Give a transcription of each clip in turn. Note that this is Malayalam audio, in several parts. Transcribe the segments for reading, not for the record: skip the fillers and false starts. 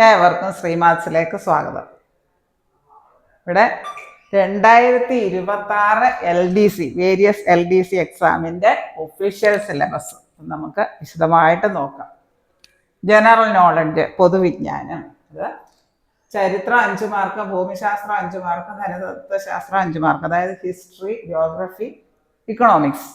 ഏവർക്കും ശ്രീമാത്സിലേക്ക് സ്വാഗതം. ഇവിടെ 2026 LDC വേരിയസ് LDC എക്സാമിൻ്റെ ഒഫീഷ്യൽ സിലബസ് നമുക്ക് വിശദമായിട്ട് നോക്കാം. ജനറൽ നോളജ്, പൊതുവിജ്ഞാനം, അത് ചരിത്രം 5 മാർക്ക്, ഭൂമിശാസ്ത്രം 5 മാർക്ക്, ധനതത്വശാസ്ത്രം 5 മാർക്ക്, അതായത് ഹിസ്റ്ററി, ജോഗ്രഫി, ഇക്കണോമിക്സ്.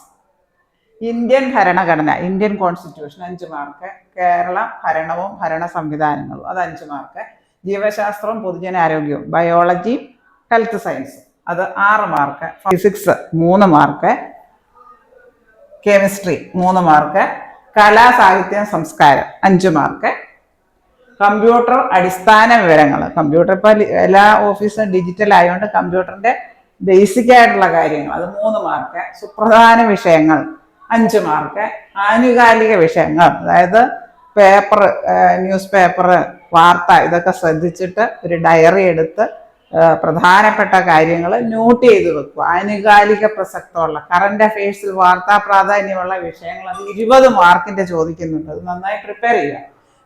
ഇന്ത്യൻ ഭരണഘടന, ഇന്ത്യൻ കോൺസ്റ്റിറ്റ്യൂഷൻ 5 മാർക്ക്, കേരള ഭരണവും ഭരണ സംവിധാനങ്ങളും അത് 5 മാർക്ക്, ജീവശാസ്ത്രവും പൊതുജനാരോഗ്യവും, ബയോളജി, ഹെൽത്ത് സയൻസ് അത് 6 mark, physics 3 mark, chemistry 3 mark, കലാ, സാഹിത്യം, സംസ്കാരം 5 മാർക്ക്, കമ്പ്യൂട്ടർ അടിസ്ഥാന വിവരങ്ങൾ, കമ്പ്യൂട്ടർ ഇപ്പോൾ എല്ലാ ഓഫീസും ഡിജിറ്റൽ ആയതുകൊണ്ട് കമ്പ്യൂട്ടറിൻ്റെ ബേസിക് ആയിട്ടുള്ള കാര്യങ്ങൾ അത് 3 മാർക്ക്, സുപ്രധാന വിഷയങ്ങൾ 5 മാർക്ക്, ആനുകാലിക വിഷയങ്ങൾ അതായത് പേപ്പർ, ന്യൂസ് പേപ്പർ, വാർത്ത ഇതൊക്കെ ശ്രദ്ധിച്ചിട്ട് ഒരു ഡയറി എടുത്ത് പ്രധാനപ്പെട്ട കാര്യങ്ങൾ നോട്ട് ചെയ്ത് വെക്കുക. ആനുകാലിക പ്രസക്തമുള്ള കറണ്ട് അഫയേഴ്സിൽ വാർത്താ പ്രാധാന്യമുള്ള വിഷയങ്ങൾ അത് 20 മാർക്കിൻ്റെ ചോദിക്കുന്നുണ്ട്. അത് നന്നായി പ്രിപ്പയർ ചെയ്യുക.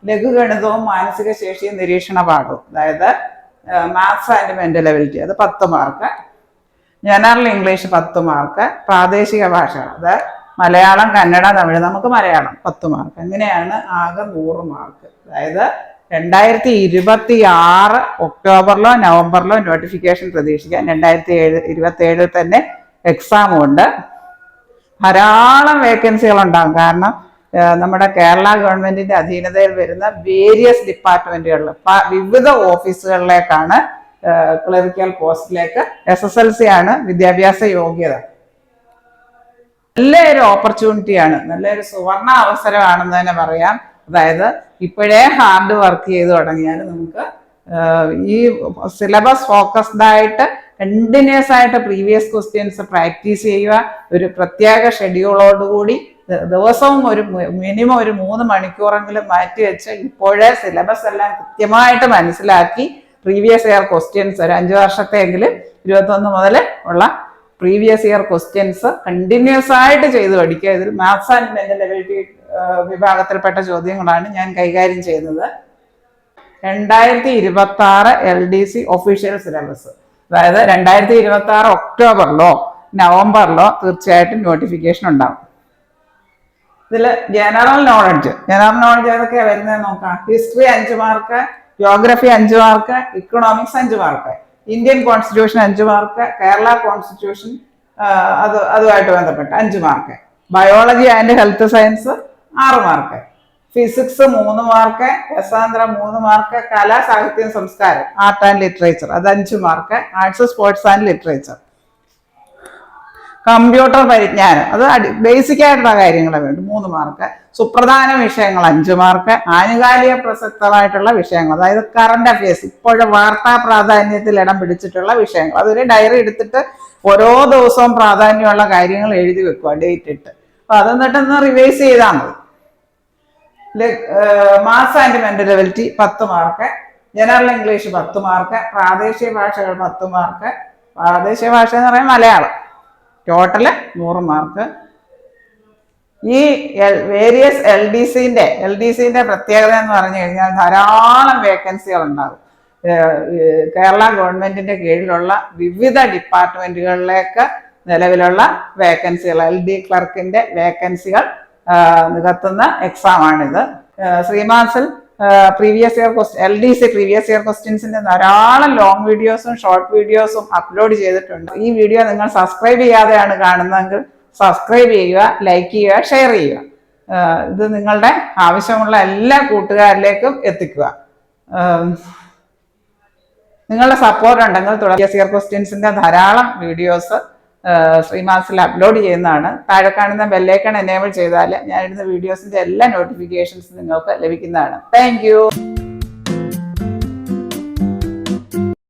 ലഘുഗണിതവും മാനസിക ശേഷിയും നിരീക്ഷണ പാഠവും അതായത് മാത്സ് ആൻഡ് മെൻ്റൽ എബിലിറ്റി അത് 10 മാർക്ക്, ജനറൽ ഇംഗ്ലീഷ് 10 മാർക്ക്, പ്രാദേശിക ഭാഷകൾ അത് മലയാളം, കന്നഡ, തമിഴ്, നമുക്ക് മലയാളം 10 മാർക്ക്. അങ്ങനെയാണ് ആകെ 100 മാർക്ക്. അതായത് 2026 ഒക്ടോബറിലോ നവംബറിലോ നോട്ടിഫിക്കേഷൻ പ്രതീക്ഷിക്കാം. 2027 തന്നെ എക്സാമും ഉണ്ട്. ധാരാളം വേക്കൻസികളുണ്ടാകും. കാരണം നമ്മുടെ കേരള ഗവൺമെൻറ്റിൻ്റെ അധീനതയിൽ വരുന്ന വേരിയസ് ഡിപ്പാർട്ട്മെൻറ്റുകളിൽ വിവിധ ഓഫീസുകളിലേക്കാണ് ക്ലറിക്കൽ പോസ്റ്റിലേക്ക്. SSLC ആണ് വിദ്യാഭ്യാസ യോഗ്യത. നല്ലൊരു ഓപ്പർച്യൂണിറ്റിയാണ്, നല്ലൊരു സുവർണ അവസരമാണെന്ന് തന്നെ പറയാം. അതായത് ഇപ്പോഴേ ഹാർഡ് വർക്ക് ചെയ്ത് തുടങ്ങിയാൽ നമുക്ക് ഈ സിലബസ് ഫോക്കസ്ഡ് ആയിട്ട് കണ്ടിന്യൂസ് ആയിട്ട് പ്രീവിയസ് ക്വസ്റ്റ്യൻസ് പ്രാക്ടീസ് ചെയ്യുക. ഒരു പ്രത്യേക ഷെഡ്യൂളോടുകൂടി ദിവസവും മിനിമം ഒരു 3 മണിക്കൂറെങ്കിലും മാറ്റി വെച്ച് ഇപ്പോഴേ സിലബസ് എല്ലാം കൃത്യമായിട്ട് മനസ്സിലാക്കി പ്രീവിയസ് ഇയർ ക്വസ്റ്റ്യൻസ് ഒരു 5 വർഷത്തെയെങ്കിലും 21 മുതൽ ഉള്ള പ്രീവിയസ് ഇയർ ക്വസ്റ്റ്യൻസ് കണ്ടിന്യൂസ് ആയിട്ട് ചെയ്ത് പഠിക്കുക. ഇതിൽ മാത്സ് ആൻഡ് മെൻ്റൽ എബിലിറ്റി വിഭാഗത്തിൽപ്പെട്ട ചോദ്യങ്ങളാണ് ഞാൻ കൈകാര്യം ചെയ്യുന്നത്. 2026 LDC ഒഫീഷ്യൽ സിലബസ് അതായത് 2026 ഒക്ടോബറിലോ നവംബറിലോ തീർച്ചയായിട്ടും നോട്ടിഫിക്കേഷൻ ഉണ്ടാവും. ഇതിൽ ജനറൽ നോളജ് ഏതൊക്കെയാണ് വരുന്നത് നോക്കാം. History 5 mark, geography 5 mark, economics 5 mark, Indian constitution 5 mark, Kerala constitution അതുമായിട്ട് ബന്ധപ്പെട്ട് 5 mark, biology and health science 6 mark, physics 3 mark, രസാന്തരം 3 മാർക്ക്, കലാ, സാഹിത്യം, സംസ്കാരം ആർട്ട് ആൻഡ് ലിറ്ററേച്ചർ അത് 5 mark, arts, sports and literature, computer പരിജ്ഞാനം അത് ബേസിക് ആയിട്ടുള്ള കാര്യങ്ങളെ വേണ്ടു 3 മാർക്ക്, സുപ്രധാന വിഷയങ്ങൾ 5 മാർക്ക്, ആനുകാലിക പ്രസക്തമായിട്ടുള്ള വിഷയങ്ങൾ അതായത് കറണ്ട് അഫയേഴ്സ് ഇപ്പോഴും വാർത്താ പ്രാധാന്യത്തിൽ ഇടം പിടിച്ചിട്ടുള്ള വിഷയങ്ങൾ അതൊരു ഡയറി എടുത്തിട്ട് ഓരോ ദിവസവും പ്രാധാന്യമുള്ള കാര്യങ്ങൾ എഴുതി വെക്കുക ഡേറ്റ് ഇട്ട്. അപ്പൊ അതെന്നിട്ടൊന്ന് റിവൈസ് ചെയ്താൽ മതി. Maths and mental ability 10 mark, general English 10 mark, പ്രാദേശിക ഭാഷകൾ 10 മാർക്ക്, പ്രാദേശിക ഭാഷ എന്ന് പറയുന്നത് മലയാളം, ടോട്ടല് 100 മാർക്ക്. ഈ വേരിയസ് LDCന്റെ പ്രത്യേകത എന്ന് പറഞ്ഞു കഴിഞ്ഞാൽ ധാരാളം വേക്കൻസികൾ ഉണ്ടാകും. കേരള ഗവൺമെന്റിന്റെ കീഴിലുള്ള വിവിധ ഡിപ്പാർട്ട്മെന്റുകളിലേക്ക് നിലവിലുള്ള വേക്കൻസികൾ LD ക്ലർക്കിന്റെ വേക്കൻസികൾ നികത്തുന്ന എക്സാമാണിത്. ശ്രീമാത്സിൽ previous year LDC previous year ക്വസ്റ്റ്യൻസിന്റെ ധാരാളം ലോങ് വീഡിയോസും ഷോർട്ട് വീഡിയോസും അപ്ലോഡ് ചെയ്തിട്ടുണ്ട്. ഈ വീഡിയോ നിങ്ങൾ സബ്സ്ക്രൈബ് ചെയ്യാതെയാണ് കാണുന്നതെങ്കിൽ സബ്സ്ക്രൈബ് ചെയ്യുക, ലൈക്ക് ചെയ്യുക, ഷെയർ ചെയ്യുക. ഇത് നിങ്ങളുടെ ആവശ്യമുള്ള എല്ലാ കൂട്ടുകാരിലേക്കും എത്തിക്കുക. നിങ്ങളുടെ സപ്പോർട്ട് ഉണ്ടെങ്കിൽ പ്രീവിയസ് ഇയർ ക്വസ്റ്റ്യൻസിന്റെ ധാരാളം വീഡിയോസ് ശ്രീമാത്സിൽ അപ്ലോഡ് ചെയ്യുന്നതാണ്. താഴെ കാണുന്ന ബെല്ലൈക്കൺ എനേബിൾ ചെയ്താൽ ഞാനിടുന്ന വീഡിയോസിന്റെ എല്ലാ നോട്ടിഫിക്കേഷൻസും നിങ്ങൾക്ക് ലഭിക്കുന്നതാണ്. Thank you.